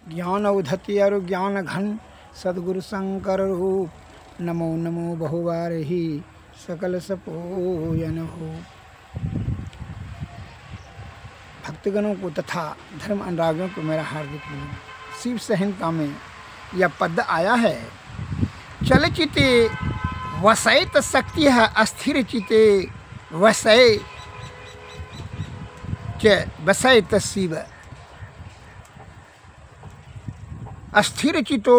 ज्ञान उधति और ज्ञान घन सद्गुरु शंकर रूप, नमो नमो बहुवारहि सकल सपोयन हो। भक्तगणों को तथा धर्म अनुरागियों को मेरा हार्दिक नमन। शिव संहिता में यह पद आया है, चल चिते वसैत शक्ति है, अस्थिर चिते वसै च वसैत शिव। अस्थिर चितो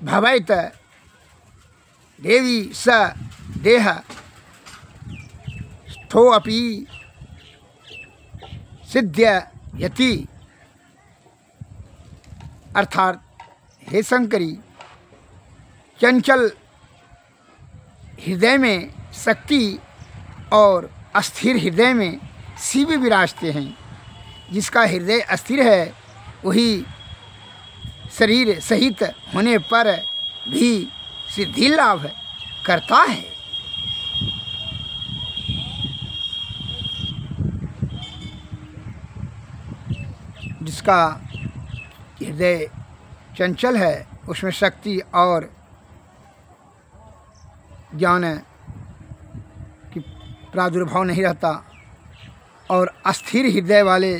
भवैत देवी स देह स्थो अपि सिद्ध्यति। अर्थात हे शंकरी, चंचल हृदय में शक्ति और अस्थिर हृदय में शिव विराजते हैं। जिसका हृदय अस्थिर है वही शरीर सहित होने पर भी सिद्धि लाभ करता है। जिसका हृदय चंचल है उसमें शक्ति और ज्ञान की प्रादुर्भाव नहीं रहता, और अस्थिर हृदय वाले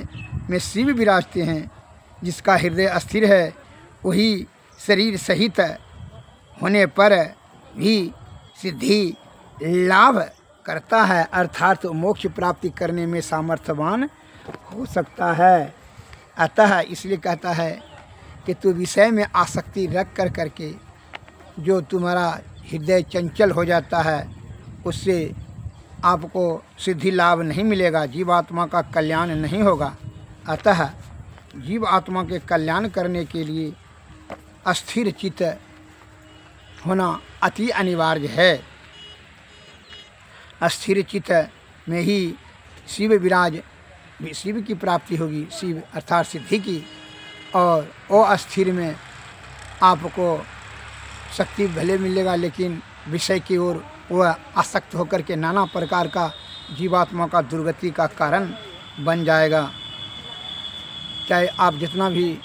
में शिव विराजते हैं। जिसका हृदय अस्थिर है वही शरीर सहित होने पर भी सिद्धि लाभ करता है, अर्थात मोक्ष प्राप्ति करने में सामर्थ्यवान हो सकता है। अतः इसलिए कहता है कि तू विषय में आसक्ति रख कर करके जो तुम्हारा हृदय चंचल हो जाता है उससे आपको सिद्धि लाभ नहीं मिलेगा, जीवात्मा का कल्याण नहीं होगा। अतः जीव आत्मा के कल्याण करने के लिए अस्थिर चित्त होना अति अनिवार्य है। अस्थिर चित्त में ही शिव विराज, शिव की प्राप्ति होगी, शिव अर्थात सिद्धि की। और वो अस्थिर में आपको शक्ति भले मिलेगा लेकिन विषय की ओर वह आसक्त होकर के नाना प्रकार का जीवात्मा का दुर्गति का कारण बन जाएगा। चाहे आप जितना भी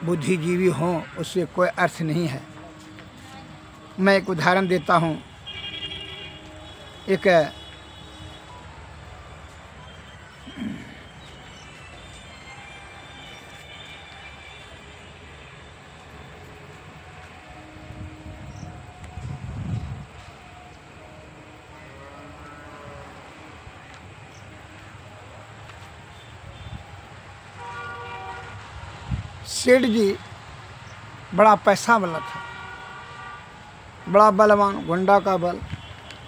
बुद्धिजीवी हों उससे कोई अर्थ नहीं है। मैं एक उदाहरण देता हूँ। एक सेठ जी बड़ा पैसा वाला था, बड़ा बलवान, गुंडा का बल,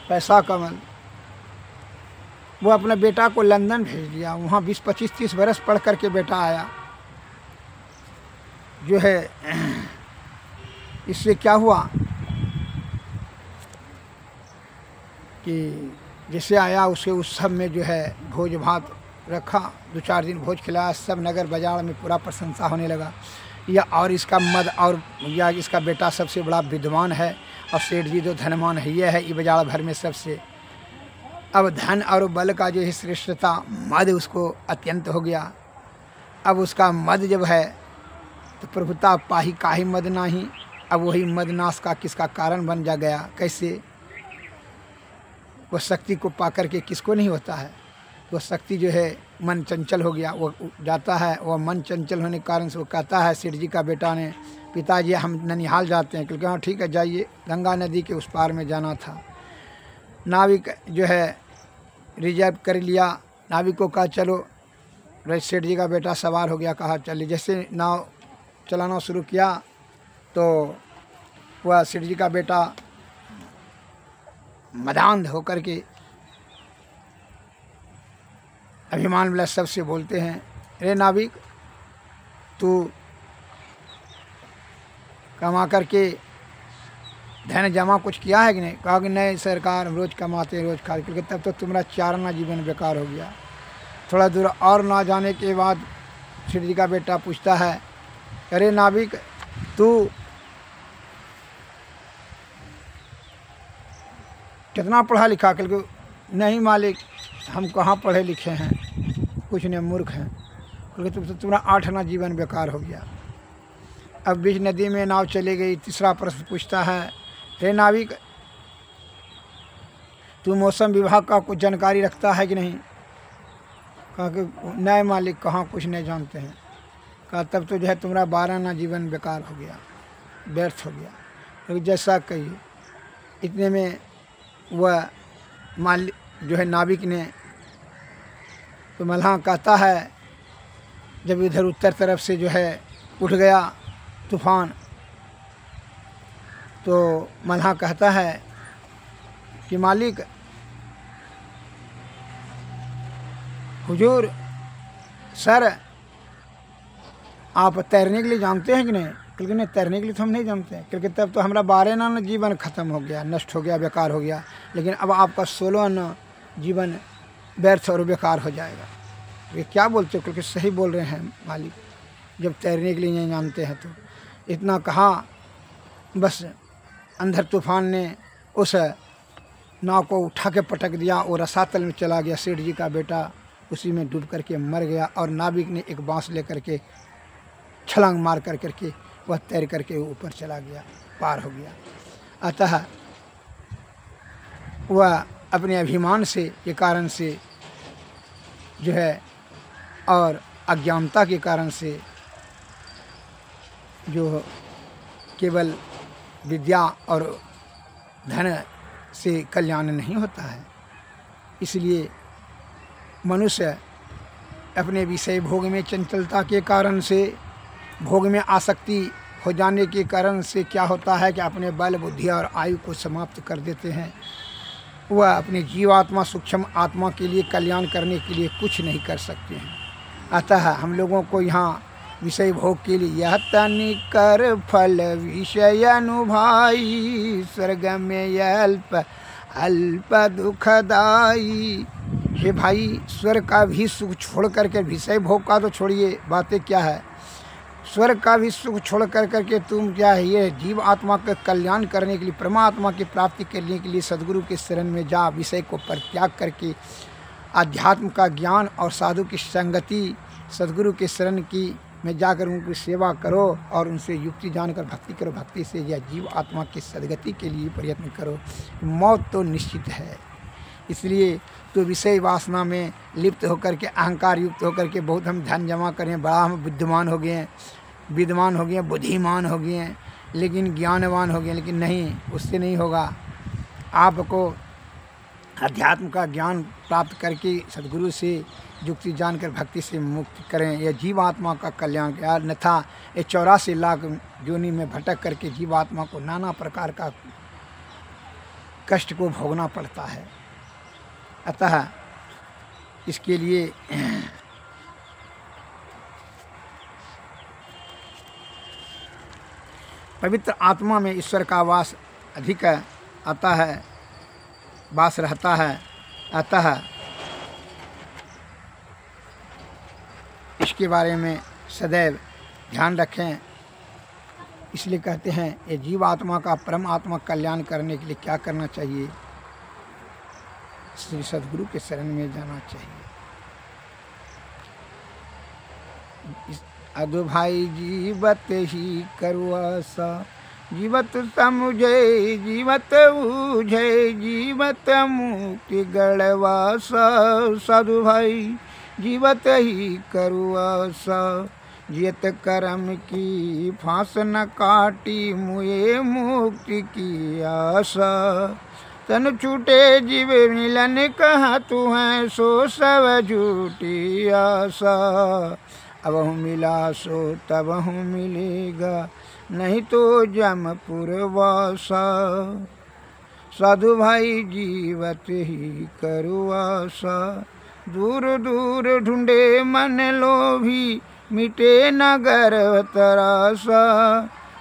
पैसा का बल। वो अपने बेटा को लंदन भेज दिया। वहाँ 20, 25, 30 बरस पढ़ करके बेटा आया। जो है इससे क्या हुआ कि जैसे आया उसके उत्सव में जो है भोज भात रखा, 2-4 दिन भोज खिलाया, सब नगर बाजार में पूरा प्रशंसा होने लगा। या और इसका मद और या इसका बेटा सबसे बड़ा विद्वान है और सेठ जी तो धनवान है, ये है ये बाजार भर में सबसे। अब धन और बल का जो है श्रेष्ठता, मद उसको अत्यंत हो गया। अब उसका मद जब है तो प्रभुता पाही काहि मद नाही। अब वही मदनाश का किसका कारण बन जा गया। कैसे? वह शक्ति को पा करके किसको नहीं होता है। वह शक्ति जो है मन चंचल हो गया, वो जाता है। वह मन चंचल होने के कारण से वो कहता है सेठ जी का बेटा ने, पिताजी हम ननिहाल जाते हैं। क्योंकि हाँ ठीक है जाइए, गंगा नदी के उस पार में जाना था। नाविक जो है रिजर्व कर लिया। नाविक को कहा चलो, सेठ जी का बेटा सवार हो गया, कहा चलिए। जैसे नाव चलाना शुरू किया तो वह सेठ जी का बेटा मदान्ध होकर के अभिमान वाला सबसे बोलते हैं, अरे नाविक तू कमा करके धन जमा कुछ किया है कि नहीं? कहा कि नहीं सरकार, हम रोज़ कमाते रोज़ खा, क्योंकि तब तो तुम्हारा चारना जीवन बेकार हो गया। थोड़ा दूर और ना जाने के बाद सेठ जी का बेटा पूछता है, अरे नाविक तू कितना पढ़ा लिखा? क्योंकि नहीं मालिक हम कहाँ पढ़े लिखे हैं, कुछ नहीं, मूर्ख हैं। क्योंकि तुम तो तुम्हारा 8 आना जीवन बेकार हो गया। अब बीच नदी में नाव चली गई। तीसरा प्रश्न पूछता है, हे नाविक, तू मौसम विभाग का कुछ जानकारी रखता है कि नहीं? कहा कि नए मालिक, कहाँ कुछ नहीं जानते हैं। कहा तब तो जो है तुम्हारा 12 आना जीवन बेकार हो गया, व्यर्थ हो गया। तो जैसा कहिए। इतने में वह मालिक जो है नाविक ने, तो मल्लाह कहता है, जब इधर उत्तर तरफ से जो है उठ गया तूफान, तो मल्लाह कहता है कि मालिक, हुजूर सर, आप तैरने के लिए जानते हैं कि नहीं? क्योंकि नहीं, तैरने के लिए तो हम नहीं जानते, क्योंकि तब तो हमारा 12 आना जीवन ख़त्म हो गया, नष्ट हो गया, बेकार हो गया। लेकिन अब आपका 16 आना जीवन व्यर्थ और बेकार हो जाएगा। ये क्या बोलते हो? क्योंकि सही बोल रहे हैं मालिक, जब तैरने के लिए नहीं जानते हैं तो। इतना कहा, बस अंधर तूफान ने उस नाव को उठा के पटक दिया और रसातल में चला गया। सेठ जी का बेटा उसी में डूब करके मर गया और नाविक ने एक बांस लेकर के छलांग मार कर करके वह तैर करके ऊपर चला गया, पार हो गया। अतः वह अपने अभिमान से के कारण से जो है और अज्ञानता के कारण से जो केवल विद्या और धन से कल्याण नहीं होता है, इसलिए मनुष्य अपने विषय भोग में चंचलता के कारण से, भोग में आसक्ति हो जाने के कारण से क्या होता है कि अपने बल, बुद्धि और आयु को समाप्त कर देते हैं। वह अपने जीवात्मा, सूक्ष्म आत्मा के लिए कल्याण करने के लिए कुछ नहीं कर सकते हैं। अतः हम लोगों को यहाँ विषय भोग के लिए यह तनिकर फल विषय अनुभवाई, स्वर्ग में अल्प अल्प दुखदाई। हे भाई, स्वर्ग का भी सुख छोड़ करके, विषय भोग का तो छोड़िए, बातें क्या है, स्वर्ग का भी सुख छोड़ कर करके तुम क्या है, ये जीव आत्मा का कल्याण करने के लिए, परमात्मा की प्राप्ति करने के लिए सद्गुरु के शरण में जा, विषय को परित्याग करके आध्यात्म का ज्ञान और साधु की संगति, सद्गुरु के शरण की में जाकर उनकी सेवा करो और उनसे युक्ति जानकर भक्ति करो। भक्ति से यह जीव आत्मा की सद्गति के लिए प्रयत्न करो। मौत तो निश्चित है, इसलिए तो विषय वासना में लिप्त होकर के, अहंकार युक्त होकर के बहुत हम धन जमा करें, बड़ा हम विद्वान हो गए, विद्वान हो गए, बुद्धिमान हो गए, लेकिन ज्ञानवान हो गए, लेकिन नहीं, उससे नहीं होगा। आपको अध्यात्म का ज्ञान प्राप्त करके सद्गुरु से युक्ति जानकर भक्ति से मुक्त करें, यह जीवात्मा का कल्याण। अन्यथा ये 84 लाख योनि में भटक करके जीवात्मा को नाना प्रकार का कष्ट को भोगना पड़ता है। अतः इसके लिए पवित्र आत्मा में ईश्वर का वास अधिक आता है, वास रहता है। अतः इसके बारे में सदैव ध्यान रखें। इसलिए कहते हैं ये जीवात्मा का परमात्मा कल्याण करने के लिए क्या करना चाहिए? श्री सद्गुरु के शरण में जाना चाहिए। अदो भाई जीवत ही करुआसा, जीवत समुझे जीवत बूझे, जीवत मुक्ति गढ़वासा। साधु भाई जीवत ही करुआसा, जियत कर्म की फांस न काटी, मुए मुक्ति की आशा। तन छूटे जीव मिलन कहा तू है, सो सब झूठी आशा। अब हूँ मिला सो तब हूँ मिलेगा, नहीं तो जमपुर वासा। साधु भाई जीवत ही करुआसा, दूर दूर ढूंढे मन लोभी, मिटे नगर तरासा।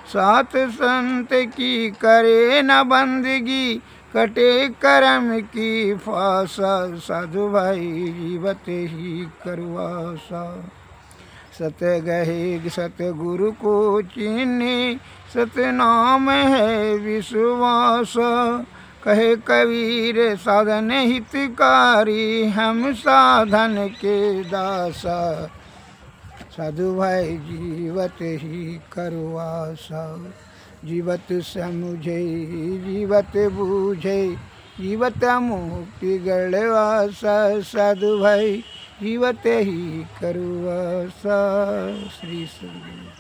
सात संत की करे न बंदगी, कटे कर्म की फासा। साधु भाई जीवत ही करुआसा। सत गहे सतगुरु को चीने, सतनाम है विश्वास। कहे कबीर साधन हितकारी, हम साधन के दासा। साधु भाई जीवत ही करो आशा, जीवत समझे जीवत बूझे, जीवत मुक्ति गढ़वासा। साधु भाई जीवत ही करो आशा। श्री सद्गुरु।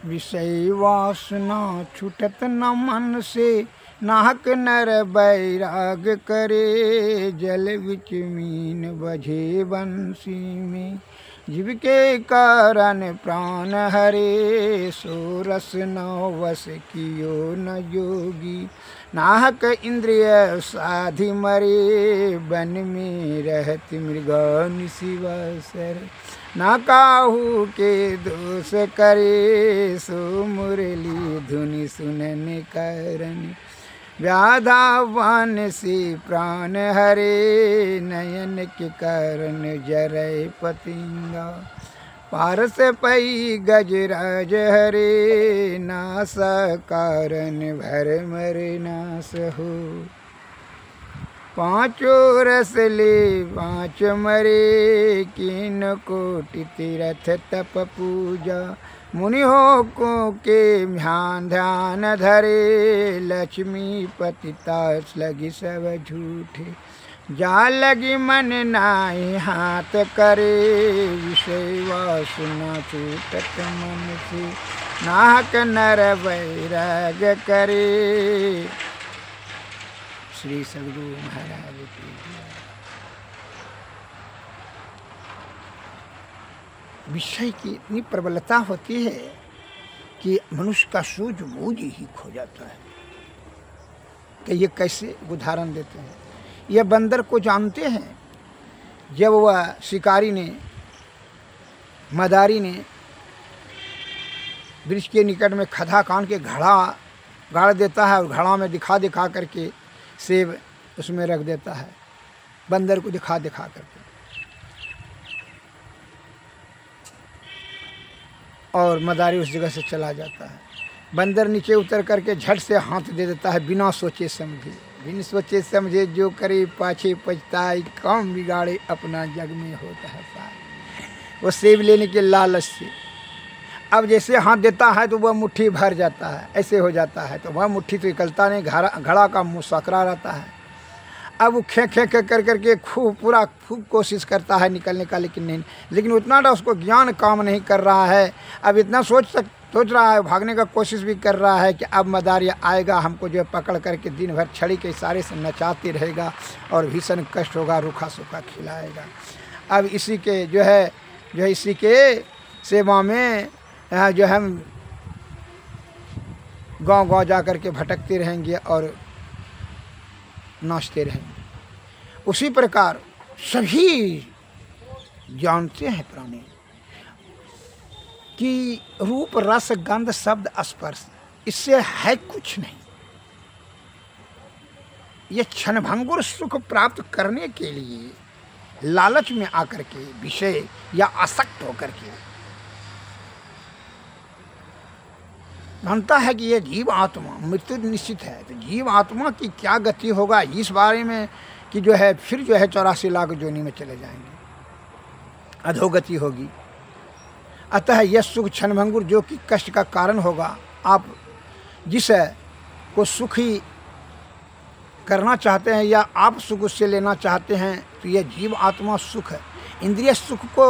विषय वासना छूटत न मन से, नाहक नर बैराग करे। जल विच मीन बझे बंसी में, जीव के कारण प्राण हरे। सो रस न वस कियो न योगी, नाहक इंद्रिय साधि मरे। वन में रहत मृगा निशिवासर, ना काहू के दोष करे। सो मुरली धुनि सुनने कारण, व्याधावान से प्राण हरे। नयन के कारण जरय पतिंगा, पारस पई गजराज हरे। नास कारण भर मर नास हो, पांचों रस ले पांच मरे। कीन कोटि तीरथ तप पूजा, मुनि हो को के ध्यान ध्यान धरे। लक्ष्मी पतिता लगी सब झूठे, जा लगी मन नाहि हाथ करे। विषय वासना छूटत मन से, नाहक नर वैराग करे। श्री सद्गुरु महाराज की जय। विषय की इतनी प्रबलता होती है कि मनुष्य का सूझबूझ ही खो जाता है कि ये कैसे उदाहरण देते हैं। यह बंदर को जानते हैं, जब वह शिकारी ने मदारी ने वृक्ष के निकट में खदा कान के घड़ा गाड़ देता है और घड़ा में दिखा दिखा करके सेब उसमें रख देता है, बंदर को दिखा दिखा करके। और मदारी उस जगह से चला जाता है। बंदर नीचे उतर करके झट से हाथ दे देता है, बिना सोचे समझे। बिन सोचे समझे जो करे पाछे पछताई, काम बिगाड़े अपना जग में होता है सार। वो सेब लेने के लालच से अब जैसे हाथ देता है तो वह मुट्ठी भर जाता है, ऐसे हो जाता है। तो वह मुट्ठी तो निकलता नहीं, घड़ा का मुँह सकरा रहता है। अब वो खे कर करके खूब कोशिश करता है निकलने का, लेकिन नहीं, लेकिन उतना ना उसको ज्ञान काम नहीं कर रहा है। अब इतना सोच रहा है, भागने का कोशिश भी कर रहा है कि अब मदारी आएगा, हमको जो है पकड़ करके दिन भर छड़ी के इशारे से नचाते रहेगा और भीषण कष्ट होगा, रूखा सूखा खिलाएगा। अब इसी के जो है इसी के सेवा में जो हम गांव जा कर के भटकते रहेंगे और नाचते रहेंगे। उसी प्रकार सभी जानते हैं प्राणी कि रूप रस गंध शब्द स्पर्श, इससे है कुछ नहीं। ये क्षणभंगुर सुख प्राप्त करने के लिए लालच में आकर के विषय या आसक्त होकर के मानता है कि ये जीव आत्मा मृत्यु निश्चित है। तो जीव आत्मा की क्या गति होगा इस बारे में कि जो है फिर जो है 84 लाख योनि में चले जाएंगे, अधोगति होगी। अतः यह सुख क्षणभंगुर जो कि कष्ट का कारण होगा, आप जिस को सुखी करना चाहते हैं या आप सुख उससे लेना चाहते हैं, तो यह जीव आत्मा सुख है। इंद्रिय सुख को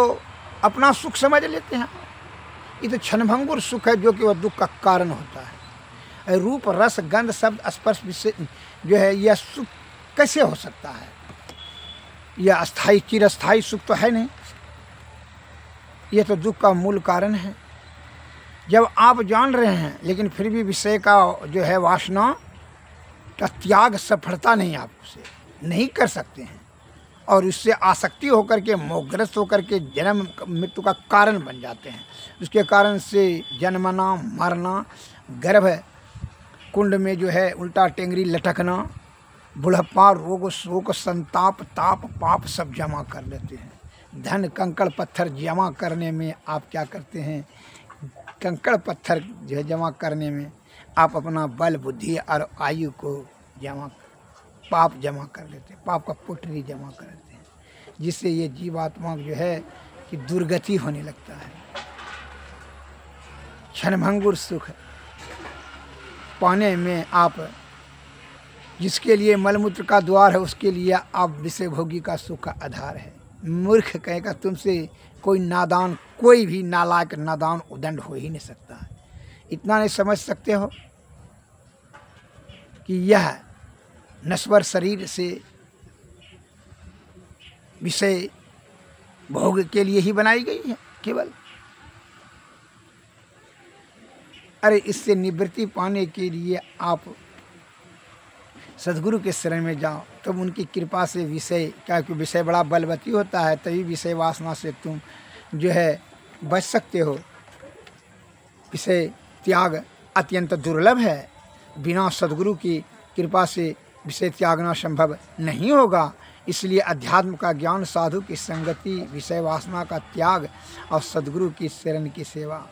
अपना सुख समझ लेते हैं। ये तो क्षणभंगुर सुख है जो कि वह दुख का कारण होता है। रूप रस गंध शब्द स्पर्श विषय जो है यह सुख कैसे हो सकता है? यह अस्थाई चिरस्थाई सुख तो है नहीं, यह तो दुख का मूल कारण है। जब आप जान रहे हैं लेकिन फिर भी विषय का जो है वासना का त्याग सफलता नहीं, आपसे नहीं कर सकते हैं, और उससे आसक्ति होकर के मोहग्रस्त होकर के जन्म मृत्यु का कारण बन जाते हैं। उसके कारण से जन्मना, मरना, गर्भ कुंड में जो है उल्टा टेंगरी लटकना, बुढ़प्पा, रोग, शोक, संताप, ताप, पाप सब जमा कर लेते हैं। धन कंकड़ पत्थर जमा करने में आप क्या करते हैं? कंकड़ पत्थर जो है जमा करने में आप अपना बल, बुद्धि और आयु को पाप जमा कर लेते हैं, पाप का पुटरी जमा कर लेते हैं, जिससे ये जीवात्मा जो है कि दुर्गति होने लगता है। क्षणभंगुर सुख पाने में आप, जिसके लिए मलमूत्र का द्वार है उसके लिए आप विषय भोगी का सुख का आधार है। मूर्ख कहेगा तुमसे कोई नादान, कोई भी नालायक नादान उदंड हो ही नहीं सकता है। इतना नहीं समझ सकते हो कि यह नश्वर शरीर से विषय भोग के लिए ही बनाई गई है केवल। अरे इससे निवृत्ति पाने के लिए आप सद्गुरु के शरण में जाओ, तब उनकी कृपा से विषय, क्योंकि विषय बड़ा बलवती होता है, तभी विषय वासना से तुम जो है बच सकते हो। विषय त्याग अत्यंत दुर्लभ है, बिना सद्गुरु की कृपा से विषय त्यागना संभव नहीं होगा। इसलिए अध्यात्म का ज्ञान, साधु की संगति, विषय वासना का त्याग और सद्गुरु की शरण की सेवा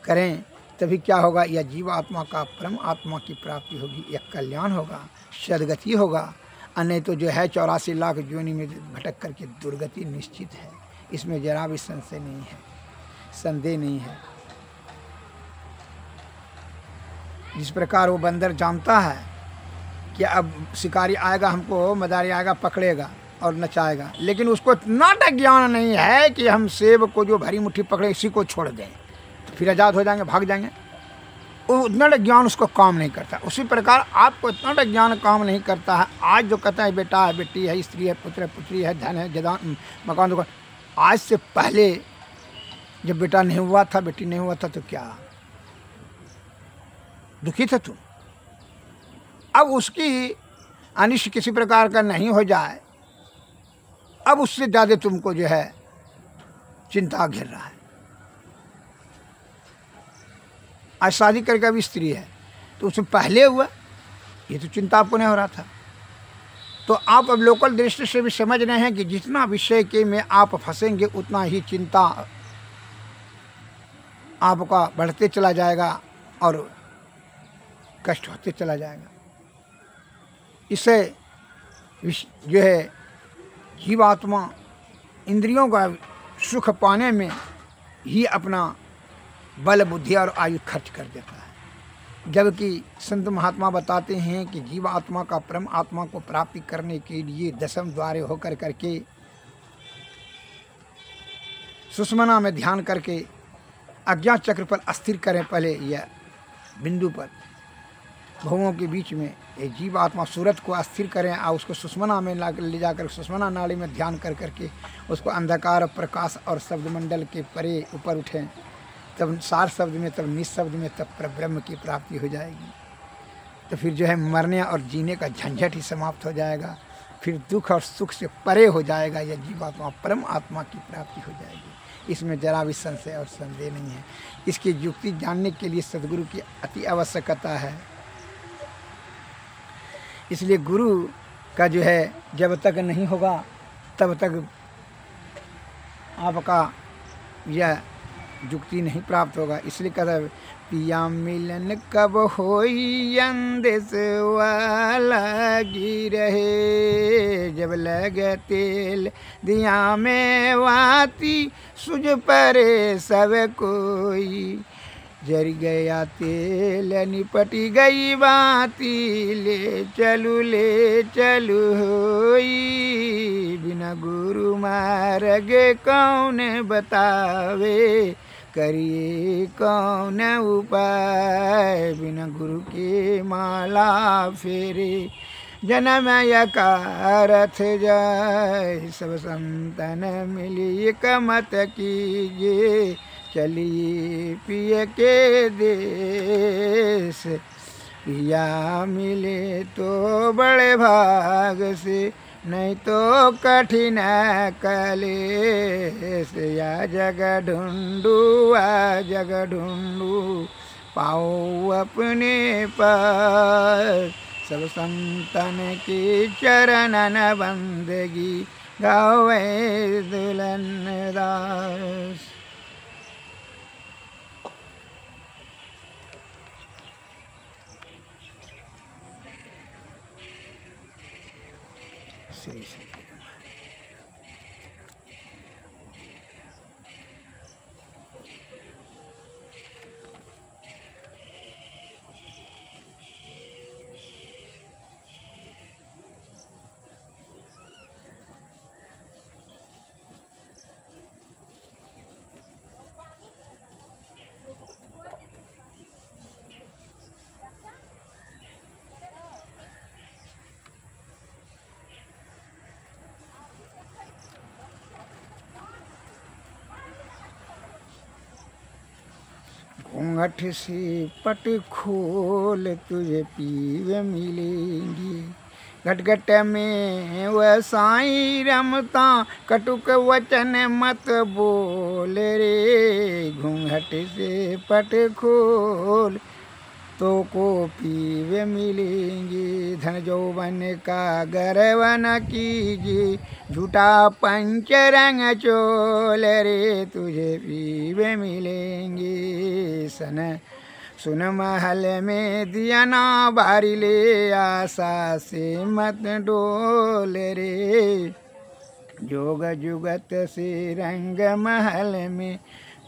करें, तभी क्या होगा? यह जीवात्मा का परम आत्मा की प्राप्ति होगी, यह कल्याण होगा, सदगति होगा। और नहीं तो जो है 84 लाख योनि में भटक करके दुर्गति निश्चित है, इसमें जरा भी संशय नहीं है, संदेह नहीं है। जिस प्रकार वो बंदर जानता है कि अब शिकारी आएगा, हमको मदारी आएगा, पकड़ेगा और नचाएगा, लेकिन उसको इतना ज्ञान नहीं है कि हम सेब को जो भरी मुट्ठी पकड़े इसी को छोड़ दें तो फिर आज़ाद हो जाएंगे, भाग जाएंगे। उतना ज्ञान उसको काम नहीं करता। उसी प्रकार आपको इतना ज्ञान काम नहीं करता है। आज जो कहता है बेटा है, बेटी है, स्त्री है, पुत्र है, पुत्री है, धन है, जदान, मकान, दुकान, आज से पहले जब बेटा नहीं हुआ था, बेटी नहीं हुआ था, तो क्या दुखी था तुम? अब उसकी अनिष्ट किसी प्रकार का नहीं हो जाए, अब उससे ज़्यादा तुमको जो है चिंता घेर रहा है। आज शादी करके अभी स्त्री है, तो उससे पहले हुआ ये तो चिंता आपको नहीं हो रहा था। तो आप अब लोकल दृष्टि से भी समझ रहे हैं कि जितना विषय के में आप फंसेंगे उतना ही चिंता आपका बढ़ते चला जाएगा और कष्ट होते चला जाएगा। इससे जो है जीवात्मा इंद्रियों का सुख पाने में ही अपना बल, बुद्धि और आयु खर्च कर देता है। जबकि संत महात्मा बताते हैं कि जीवात्मा का परम आत्मा को प्राप्ति करने के लिए 10वें द्वारे होकर करके सुषुम्ना में ध्यान करके अज्ञात चक्र पर अस्थिर करें। पहले यह बिंदु पर भवों के बीच में ये जीवात्मा सूरत को अस्थिर करें और उसको सुषुम्ना में ले जाकर सुषुम्ना नाड़ी में ध्यान कर करके उसको अंधकार, प्रकाश और शब्द मंडल के परे ऊपर उठें, तब सार शब्द में, तब निःशब्द में, तब परब्रह्म की प्राप्ति हो जाएगी। तो फिर जो है मरने और जीने का झंझट ही समाप्त हो जाएगा, फिर दुख और सुख से परे हो जाएगा। यह जीवात्मा परम आत्मा की प्राप्ति हो जाएगी, इसमें जरा भी संशय और संदेह नहीं है। इसकी युक्ति जानने के लिए सद्गुरु की अति आवश्यकता है। इसलिए गुरु का जो है जब तक नहीं होगा तब तक आपका यह युक्ति नहीं प्राप्त होगा। इसलिए कहता है पिया मिलन कब होई अंदेश लगी रहे, जब लगे तेल दिया में वाती सुझ परे सब कोई, जर गया तेल निपटी गई बाती, ले चलू होई, बिना गुरु मार्ग कौन बतावे, करिए कौन उपाय, बिना गुरु के माला फेरे, जन्म यकारथ जाय, सब संतन मिली कमत कीजिए, चलिए पिय के देश, पिया मिले तो बड़े भाग से, नहीं तो कठिन कलेस या जग ढूंढू आ जग ढूंढू पाओ अपने पास। सब संतन की चरणन बंदगी गावे दुल्हन दास। श्री श्री घूंघट से पट खोल तुझे पीवे मिलेंगी। घटघट में वह साईं रमता कटुक वचन मत बोल रे। घूंघट से पट खोल तो को पीवे मिलेंगे। धन जौवन का गर्व न कीजिए झूठा पंचरंग चोल रे तुझे पीवे मिलेंगे। सुन महल में दिया ना बारी ले आशा से मत डोल रे। जोग जुगत से रंग महल में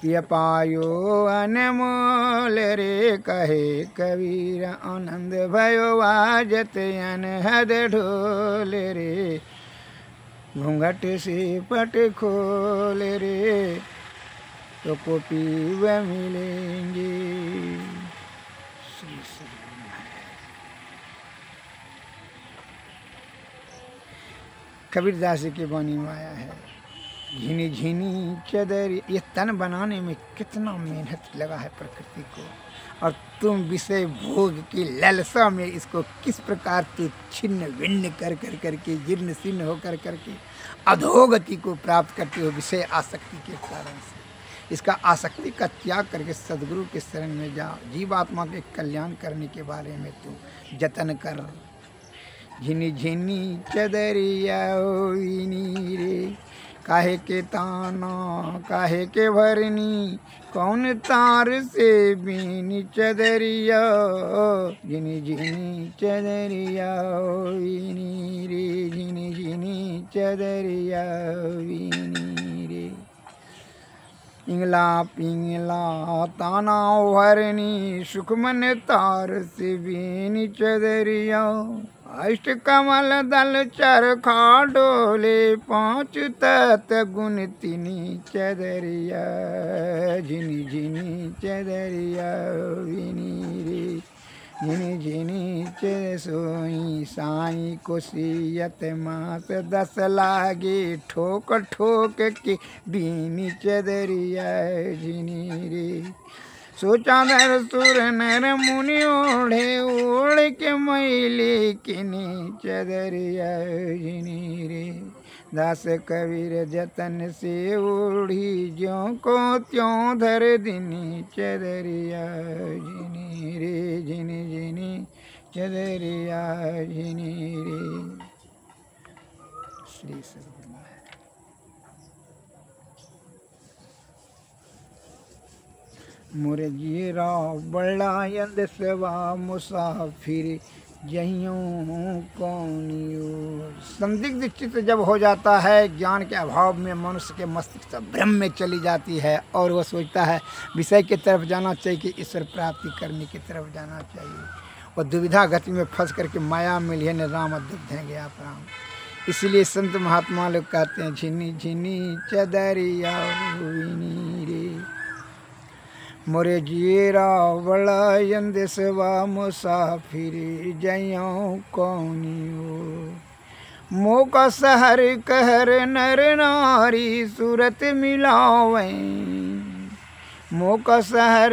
पिय पायो अनमोल रे। कहे कबीर आनंद भयो वाजत अनहद ढोल रे। घूंघट से पट खोल रे तो को पीव मिलेंगे। श्री श्री कबीरदास जी की वाणी में आया है। झिनी झिनी चदर, ये तन बनाने में कितना मेहनत लगा है प्रकृति को, और तुम विषय भोग की ललसा में इसको किस प्रकार तू छिन्न भिन्न कर कर करके जीर्ण शीर्ण होकर करके अधोगति को प्राप्त करते हो विषय आसक्ति के कारण से। इसका आसक्ति का त्याग करके सदगुरु के शरण में जाओ। जीवात्मा के कल्याण करने के बारे में तू जतन कर। झिनी झिनी चदरिया ओइनी रे, काहे के ताना काहे के भरनी, कौन तार से बीनी चदरिया। झिनी झिनी चदरिया ओइनी रे, झिनी झिनी चदरिया ओइनी रे। पिंगला पिंगला ताना भरनी, सुखमन तार से बीनी चदरिया। अष्ट कमल दल चरखा डोले, पांच तत गुण तिनी चदरिया। झिनी झिनी चदरिया विनी रे, झिनी झिनी चद सोई साई कोसियत मास। 10 लागे ठोक ठोक के बीनी चदरिया। झिनी रे सोचा धर सुर नर मुनि ओढ़े, ओढ़ के मैले किनी चदरिया। झिनी रे दास कबीर जतन से ओढ़ी, ज्यों को त्यों धर दिनी चदरिया। झिनी रे झिनी झिनी चदरिया झिनी रे। श्री सद्गुरु मोरे जीरा बड़ा यंद सेवा मुसाफिर जहियों कौनियो। संदिग्ध चित्त जब हो जाता है, ज्ञान के अभाव में मनुष्य के मस्तिष्क भ्रम में चली जाती है और वह सोचता है विषय की तरफ जाना चाहिए कि ईश्वर प्राप्ति करने की तरफ जाना चाहिए। और दुविधा गति में फंस करके माया में लिए राम दुग्ध गया प्राण। इसलिए संत महात्मा लोग कहते हैं झिनी झिनी चदरिया रे, मोरे जीरा बड़ा यंद सेवा मुसाफिर जयों कौनियो। मोका सहर कहर नर नारी सूरत मिलावें, मोका सहर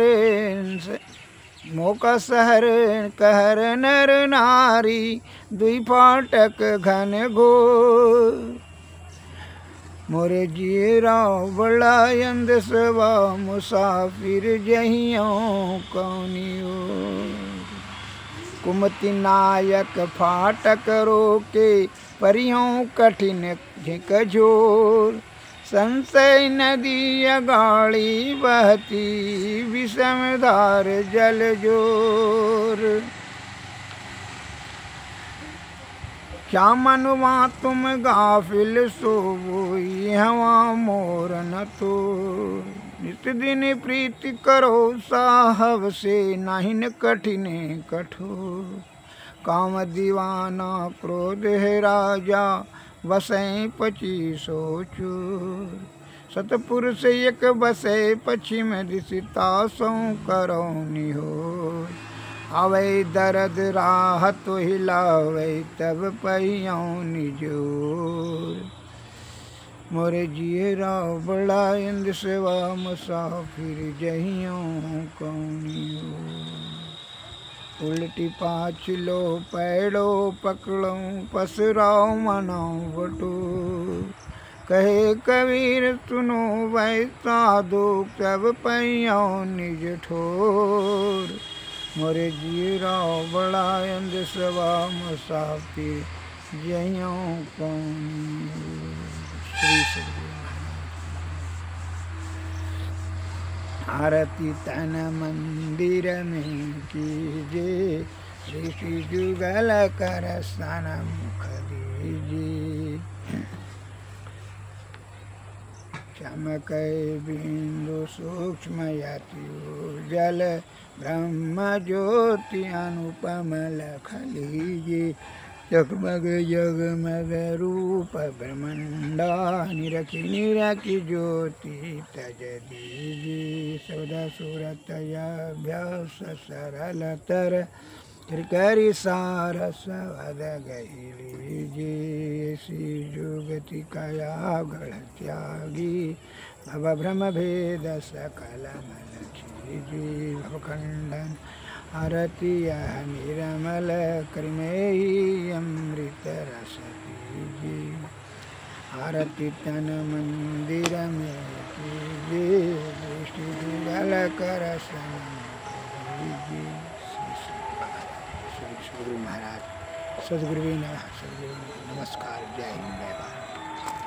कहर नर नारी दुई फाटक घन घोर। मोरे जिए राव बड़ा अंध सवा मुसाफिर जहियों कौनियो। कुमति नायक फाटक रोके परियों कठिन झिकझोर। संशय नदी अगाड़ी बहती विषमधार जल जोर। क्या मनुआ तुम गाफिल सोई हवा मोर न तो। नित दिन प्रीति करो साहब से नाहिन कठिन कठोर। काम दीवाना क्रोध है राजा बसें 2500 चोर। सतपुरुष एक बसे पश्चिम दिशता सौ करो निहोर। आवे दर्द राहत हिलावे तब पहियों निजोर। मोरे जिए राव बड़ा इंद सेवा मुसाफिर जहियों कौनियो। उल्टी पाँच लो पैड़ो पकड़ो पसराओ मनाओ बटोर। कहे कबीर सुनो वैसा दो तब पहियों निज ठोर। मोरे जिए राव बड़ा अंध सवा मुसाफिर जहियों कौनियो। श्री सद्गुरु आरती तन मंदिर में कीजे। श्री जुगल कर सन मुख दीजिए। चमक बिंदु सूक्ष्म यति जल ब्रह्म ज्योति अनुपम लख लीजिए। जगमग जगमग रूप ब्रह्मंडा निरखी निरखी ज्योति तज दीजिए। सदा सूरत अभ्यास सरलतर त्रिकरी सार सवद गही लीजिए। श्री जुगति कया गढ़ त्यागी भव भ्रम भेद सकल मन छीजी। भवखंडन आरती यह निरमल कृमेही अमृत रस पीजिए। आरती तन मंदिर में कीजिए। दृष्टि जुगल कर सन कीजिए। श्री सद्गुरु महाराज सद्गुरु नमः। सद्गुरु नमस्कार। जय हिंद जय भारत।